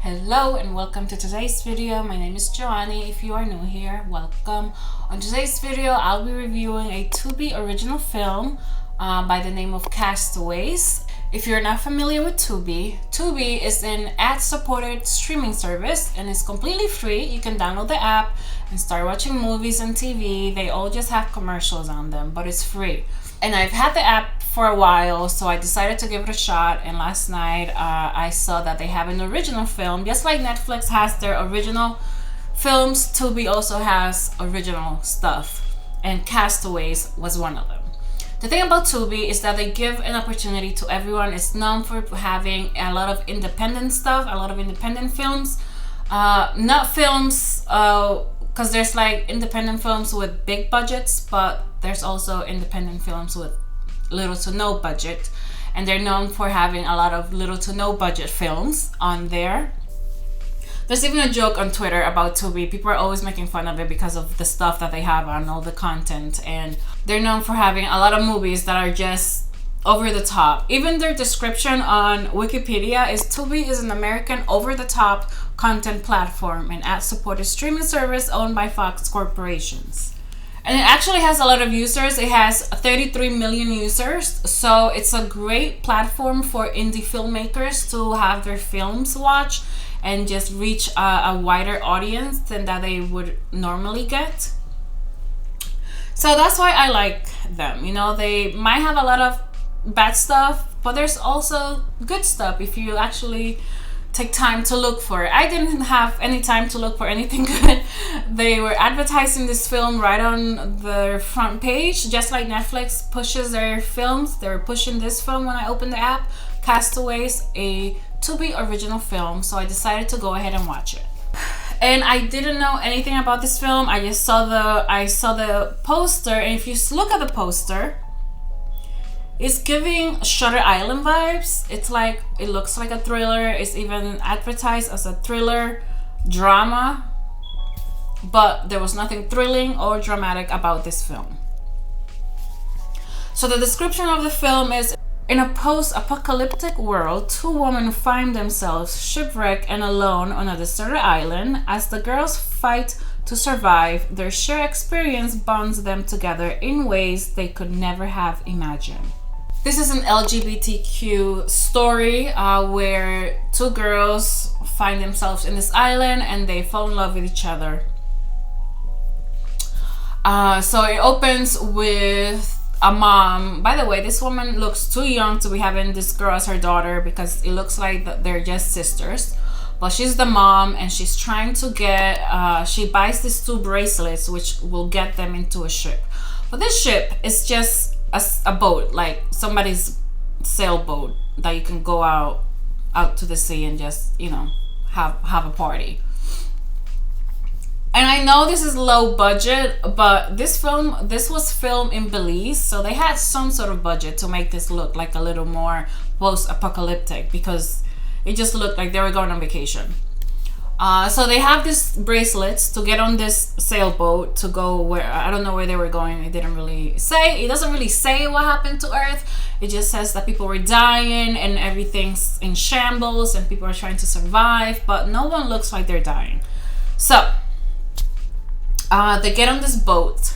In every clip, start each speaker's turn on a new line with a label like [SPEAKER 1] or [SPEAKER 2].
[SPEAKER 1] Hello and welcome to today's video. My name is Joannie. If you are new here, welcome. On today's video, I'll be reviewing a Tubi original film by the name of Castaways. If you're not familiar with Tubi, Tubi is an ad-supported streaming service and it's completely free. You can download the app and start watching movies and TV. They all just have commercials on them, but it's free. And I've had the app for a while, so I decided to give it a shot. And last night I saw that they have an original film. Just like Netflix has their original films, Tubi also has original stuff, and Castaways was one of them. The thing about Tubi is that they give an opportunity to everyone. It's known for having a lot of independent stuff, a lot of independent films. Not films, because there's like independent films with big budgets, but there's also independent films with little to no budget. And they're known for having a lot of little to no budget films on there. There's even a joke on Twitter about Tubi. People are always making fun of it because of the stuff that they have on, all the content. And they're known for having a lot of movies that are just over the top. Even their description on Wikipedia is Tubi is an American over-the-top content platform and ad-supported streaming service owned by Fox corporations. And it actually has a lot of users. It has 33 million users. So it's a great platform for indie filmmakers to have their films watched and just reach a wider audience than that they would normally get. So that's why I like them. You know, they might have a lot of bad stuff, but there's also good stuff if you actually take time to look for it. I didn't have any time to look for anything good. They were advertising this film right on their front page, just like Netflix pushes their films. They were pushing this film when I opened the app, Castaways, a Tubi original film. So I decided to go ahead and watch it. And I didn't know anything about this film. I just saw the poster, and if you look at the poster, it's giving Shutter Island vibes. It's like, it looks like a thriller. It's even advertised as a thriller drama, but there was nothing thrilling or dramatic about this film. So the description of the film is: in a post-apocalyptic world, two women find themselves shipwrecked and alone on a deserted island. As the girls fight to survive, their shared experience bonds them together in ways they could never have imagined. This is an LGBTQ story where two girls find themselves in this island and they fall in love with each other. So it opens with a mom. By the way, this woman looks too young to be having this girl as her daughter because it looks like they're just sisters. But she's the mom and she's trying to get, she buys these two bracelets which will get them into a ship. But this ship is just a boat, like somebody's sailboat that you can go out to the sea and just, you know, have a party. And I know this is low budget, but this was filmed in Belize, so they had some sort of budget to make this look like a little more post-apocalyptic, because it just looked like they were going on vacation. So they have these bracelets to get on this sailboat to go where, I don't know where they were going. It doesn't really say what happened to Earth. It just says that people were dying and everything's in shambles and people are trying to survive, but no one looks like they're dying. So they get on this boat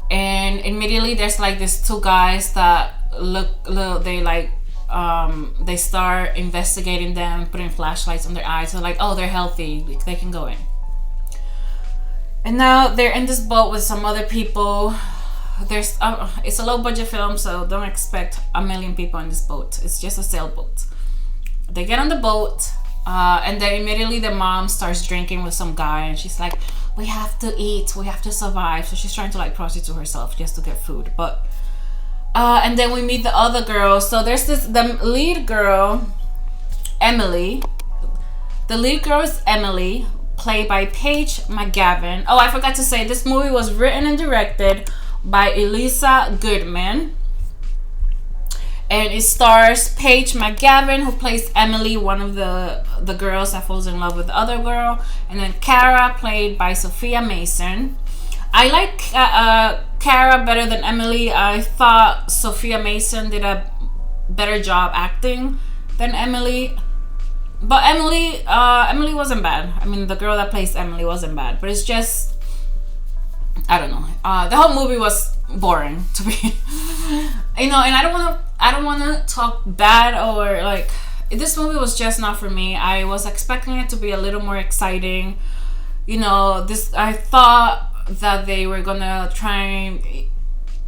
[SPEAKER 1] and immediately there's like these two guys that they start investigating them, putting flashlights on their eyes. They're like, oh, they're healthy, they can go in. And now they're in this boat with some other people. It's a low budget film, so don't expect a million people in this boat. It's just a sailboat. They get on the boat and then immediately the mom starts drinking with some guy and she's like, we have to eat, we have to survive. So she's trying to like prostitute herself just to get food. But and then we meet the other girls. So there's the lead girl, Emily. The lead girl is Emily, played by Paige McGavin. Oh, I forgot to say, this movie was written and directed by Elisa Goodman. And it stars Paige McGavin, who plays Emily, one of the girls that falls in love with the other girl. And then Cara, played by Sophia Mason. I like Cara better than Emily. I thought Sophia Mason did a better job acting than Emily. But Emily wasn't bad. I mean, the girl that plays Emily wasn't bad, but it's just, I don't know. The whole movie was boring to me. And I don't want to talk bad or like. This movie was just not for me. I was expecting it to be a little more exciting. I thought that they were gonna try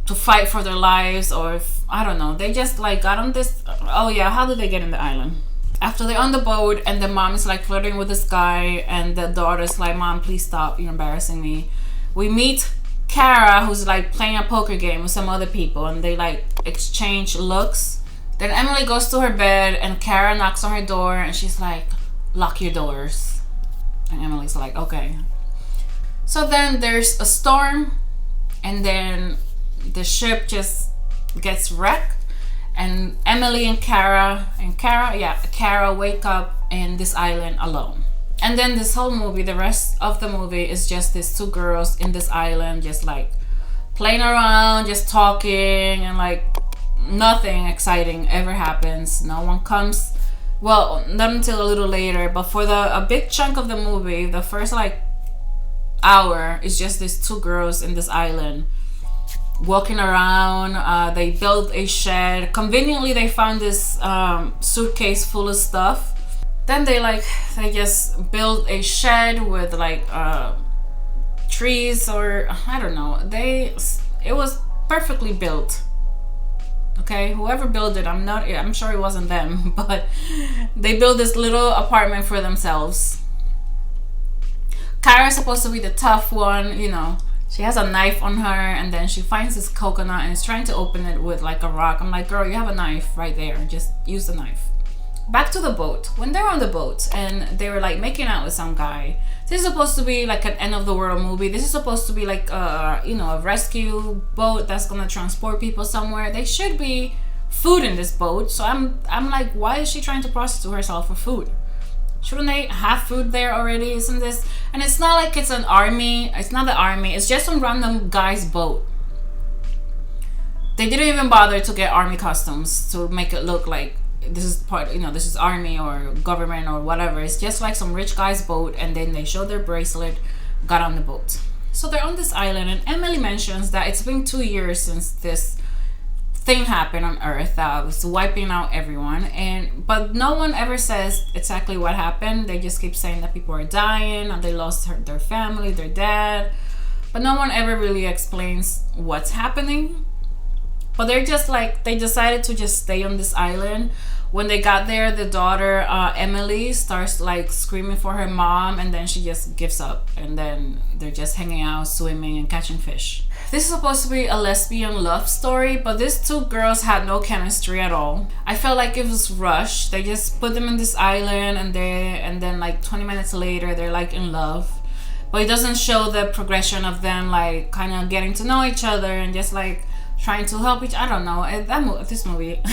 [SPEAKER 1] to fight for their lives, or I don't know. They just like got on this. Oh yeah, how did they get in the island? After they're on the boat and the mom is like flirting with this guy and the daughter's like, "Mom, please stop. You're embarrassing me." We meet Kara, who's like playing a poker game with some other people, and they like exchange looks. Then Emily goes to her bed and Kara knocks on her door and she's like, "Lock your doors." And Emily's like, "Okay." So then there's a storm and then the ship just gets wrecked and Emily and Kara wake up in this island alone. And then this whole movie, the rest of the movie is just these two girls in this island just like playing around, just talking, and like nothing exciting ever happens. No one comes. Well, not until a little later, but for a big chunk of the movie, the first like hour is just these two girls in this island walking around. They built a shed. Conveniently, they found this suitcase full of stuff. Then they just built a shed with like trees, or I don't know. It was perfectly built. Okay, whoever built it, I'm sure it wasn't them, but they built this little apartment for themselves. Kara's supposed to be the tough one, She has a knife on her, and then she finds this coconut and is trying to open it with like a rock. I'm like, girl, you have a knife right there. Just use the knife. Back to the boat. When they're on the boat and they were like making out with some guy, this is supposed to be like an end of the world movie. This is supposed to be like a rescue boat that's gonna transport people somewhere. There should be food in this boat. So I'm like, why is she trying to prostitute herself for food? Shouldn't they have food there already? Isn't this? And it's not like it's an army. It's not the army. It's just some random guy's boat. They didn't even bother to get army costumes to make it look like this is this is army or government or whatever. It's just like some rich guy's boat, and then they showed their bracelet, got on the boat. So they're on this island, and Emily mentions that it's been 2 years since this thing happened on Earth that was wiping out everyone, but no one ever says exactly what happened. They just keep saying that people are dying and they lost their family, their dad, but no one ever really explains what's happening. But they're just like, they decided to just stay on this island. When they got there, the daughter Emily starts like screaming for her mom, and then she just gives up, and then they're just hanging out, swimming and catching fish. This is supposed to be a lesbian love story, but these two girls had no chemistry at all. I felt like it was rushed. They just put them in this island, and then like 20 minutes later they're like in love, but it doesn't show the progression of them like kind of getting to know each other and just like trying to help each. I don't know. This movie.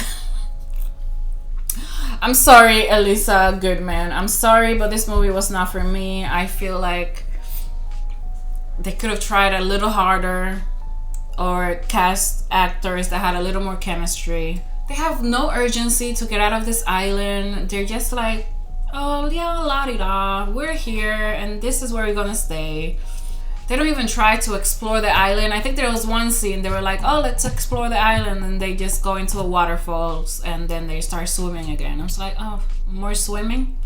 [SPEAKER 1] I'm sorry, Elisa Goodman. I'm sorry, but this movie was not for me. I feel like they could have tried a little harder or cast actors that had a little more chemistry. They have no urgency to get out of this island. They're just like, oh yeah, la-di-da, we're here and this is where we're gonna stay. They don't even try to explore the island. I think there was one scene they were like, oh, let's explore the island, and they just go into a waterfalls and then they start swimming again. I was like, oh, more swimming?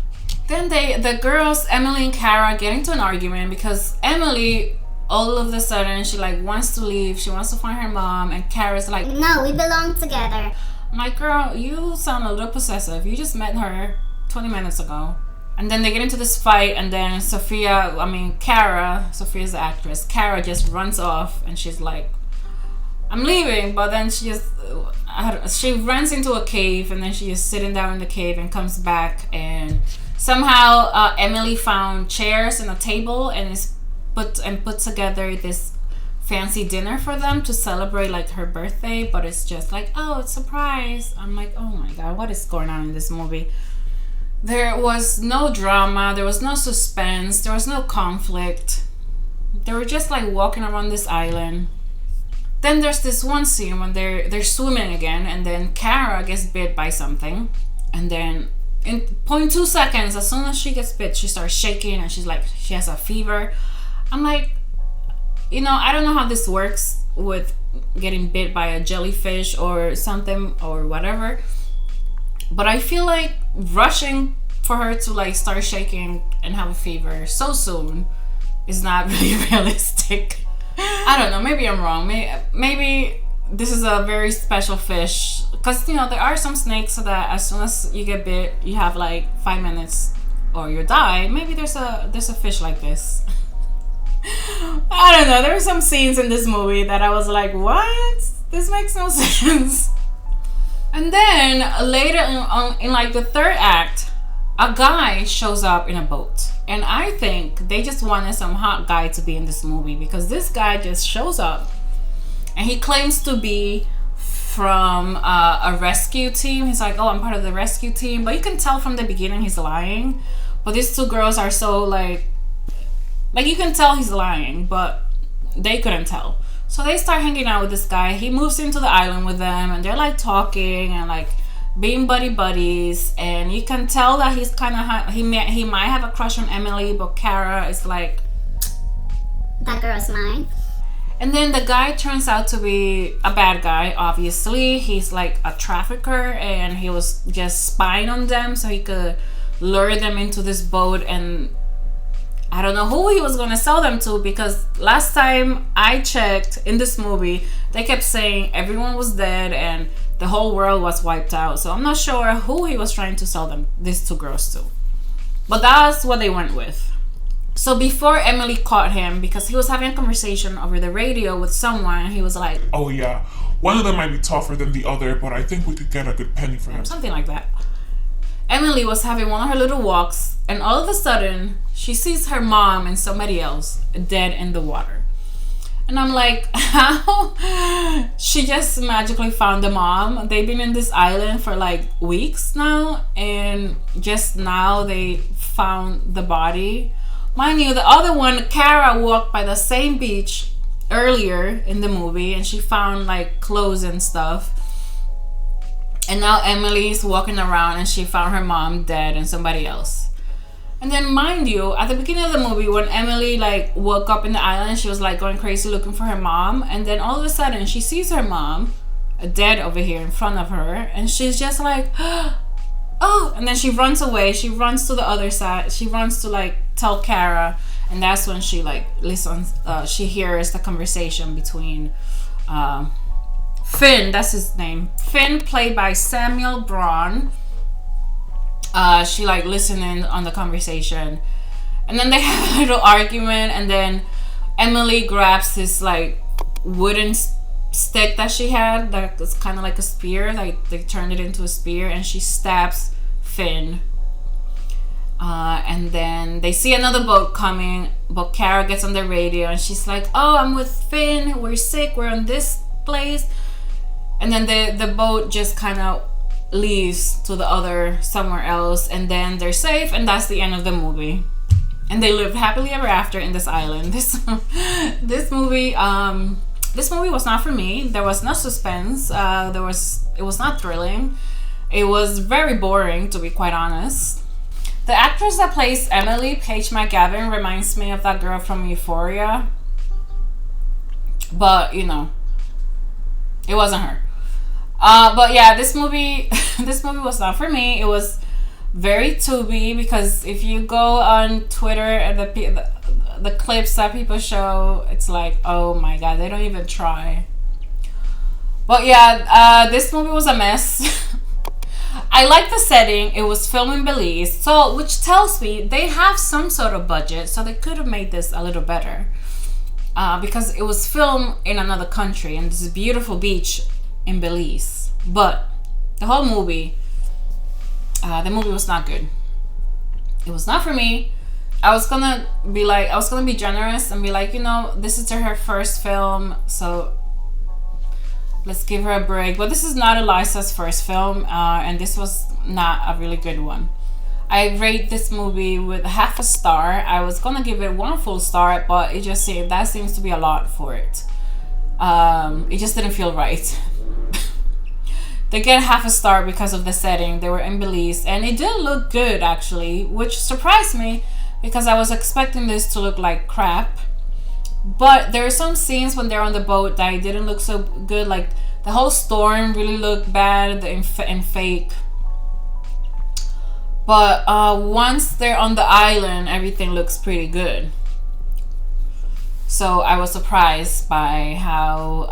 [SPEAKER 1] Then the girls, Emily and Kara, get into an argument because Emily, all of a sudden, she like wants to leave. She wants to find her mom, and Kara's like,
[SPEAKER 2] no, we belong together.
[SPEAKER 1] I'm like, girl, you sound a little possessive. You just met her 20 minutes ago. And then they get into this fight, and then Kara, Sophia's the actress, Kara just runs off, and she's like, I'm leaving. But then she runs into a cave, and then she is sitting down in the cave and comes back, and somehow Emily found chairs and a table and put together this fancy dinner for them to celebrate like her birthday. But it's just like, oh, it's a surprise. I'm like, oh my god, what is going on in this movie? There was no drama, there was no suspense, there was no conflict. They were just like walking around this island. Then there's this one scene when they're swimming again, and then Kara gets bit by something, and then in 0.2 seconds, as soon as she gets bit, she starts shaking and she's like, she has a fever. I'm like, you know, I don't know how this works with getting bit by a jellyfish or something or whatever, but I feel like rushing for her to like start shaking and have a fever so soon is not really realistic. I don't know, maybe I'm wrong. Maybe this is a very special fish, because you know there are some snakes so that as soon as you get bit you have like 5 minutes or you die. Maybe there's a fish like this. I don't know, there were some scenes in this movie that I was like, what? This makes no sense. And then later in like the third act, a guy shows up in a boat, and I think they just wanted some hot guy to be in this movie, because this guy just shows up and he claims to be from a rescue team. He's like, oh, I'm part of the rescue team, but you can tell from the beginning he's lying. But these two girls are so like you can tell he's lying, but they couldn't tell. So they start hanging out with this guy. He moves into the island with them, and they're like talking and like being buddies, and you can tell that he's kind of he might have a crush on Emily, but Kara is like,
[SPEAKER 2] that girl's mine.
[SPEAKER 1] And then the guy turns out to be a bad guy. Obviously, he's like a trafficker, and he was just spying on them so he could lure them into this boat. And I don't know who he was gonna sell them to, because last time I checked in this movie, they kept saying everyone was dead and the whole world was wiped out. So I'm not sure who he was trying to sell them, these two girls to. But that's what they went with. So before Emily caught him, because he was having a conversation over the radio with someone, he was like,
[SPEAKER 3] oh yeah, one of them might be tougher than the other, but I think we could get a good penny for him.
[SPEAKER 1] Something like that. Emily was having one of her little walks, and all of a sudden, she sees her mom and somebody else dead in the water. And I'm like, how? She just magically found the mom. They've been in this island for like weeks now, and just now they found the body. Mind you, the other one, Kara, walked by the same beach earlier in the movie, and she found like clothes and stuff. And now Emily's walking around and she found her mom dead and somebody else. And then mind you, at the beginning of the movie, when Emily like woke up in the island, she was like going crazy looking for her mom. And then all of a sudden she sees her mom dead over here in front of her, and she's just like, oh, and then she runs away. She runs to the other side. She runs to like tell Kara, and that's when she like listens. She hears the conversation between Finn, that's his name. Finn, played by Samuel Braun. She like listening on the conversation, and then they have a little argument, and then Emily grabs this like wooden stick that she had that was kind of like a spear, like they turned it into a spear, and she stabs Finn. And then they see another boat coming, but Kara gets on the radio and she's like, oh, I'm with Finn, we're sick, we're on this place. And then the boat just kind of leaves to the other somewhere else, and then they're safe, and that's the end of the movie. And they lived happily ever after in this island. This movie was not for me. There was no suspense. It was not thrilling. It was very boring, to be quite honest. The actress that plays Emily, Paige McGavin, reminds me of that girl from Euphoria. But, you know, it wasn't her. But yeah, this movie was not for me. It was very Tubi, because if you go on Twitter and the clips that people show, it's like, oh my god, they don't even try. But yeah, this movie was a mess. I like the setting. It was filmed in Belize, so which tells me they have some sort of budget, so they could have made this a little better. Because it was filmed in another country, and this beautiful beach in Belize. But the whole movie, the movie was not good. It was not for me. I was gonna be generous and be like, you know, this is her first film, so let's give her a break. But this is not Eliza's first film, and this was not a really good one. I rate this movie with half a star. I was gonna give it 1 full star, but that seems to be a lot for it. It just didn't feel right. they get half a star because of the setting. They were in Belize, and it did look good actually, which surprised me because I was expecting this to look like crap. But there are some scenes when they're on the boat that it didn't look so good. Like the whole storm really looked bad and fake. But once they're on the island, everything looks pretty good. So I was surprised by how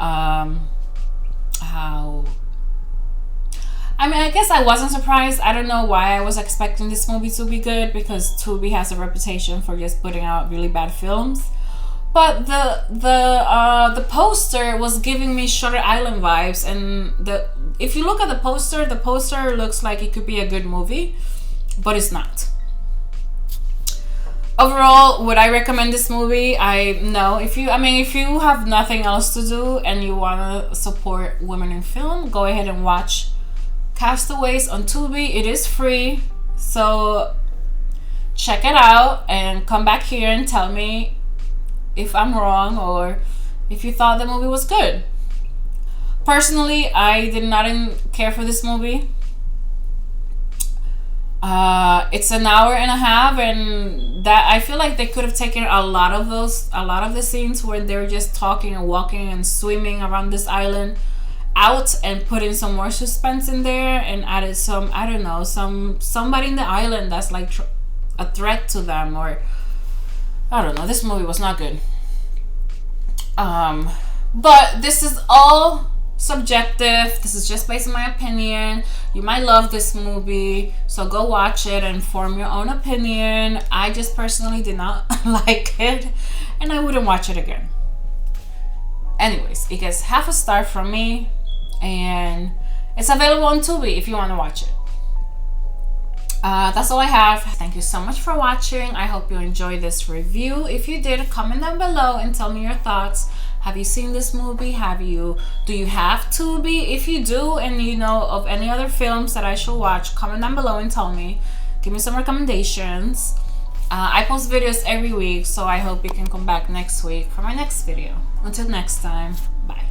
[SPEAKER 1] I mean, I guess I wasn't surprised. I don't know why I was expecting this movie to be good, because Tubi has a reputation for just putting out really bad films. But the poster was giving me Shutter Island vibes, and if you look at the poster looks like it could be a good movie, but it's not. Overall, would I recommend this movie? No. If you have nothing else to do and you want to support women in film, go ahead and watch Castaways on Tubi. It is free, so check it out and come back here and tell me if I'm wrong or if you thought the movie was good. Personally, I did not care for this movie. It's an hour and a half, and that I feel like they could have taken a lot of the scenes where they're just talking and walking and swimming around this island out, and put in some more suspense in there and added some, I don't know, somebody in the island that's like a threat to them, or I don't know. This movie was not good. But this is all subjective. This is just based on my opinion. You might love this movie, so go watch it and form your own opinion. I just personally did not like it, and I wouldn't watch it again. Anyways, it gets half a star from me, and it's available on Tubi if you want to watch it. That's all I have. Thank you so much for watching. I hope you enjoyed this review. If you did, comment down below and tell me your thoughts. Have you seen this movie? Do you have Tubi? If you do, and you know of any other films that I should watch, comment down below and tell me. Give me some recommendations. I post videos every week, so I hope you can come back next week for my next video. Until next time, bye.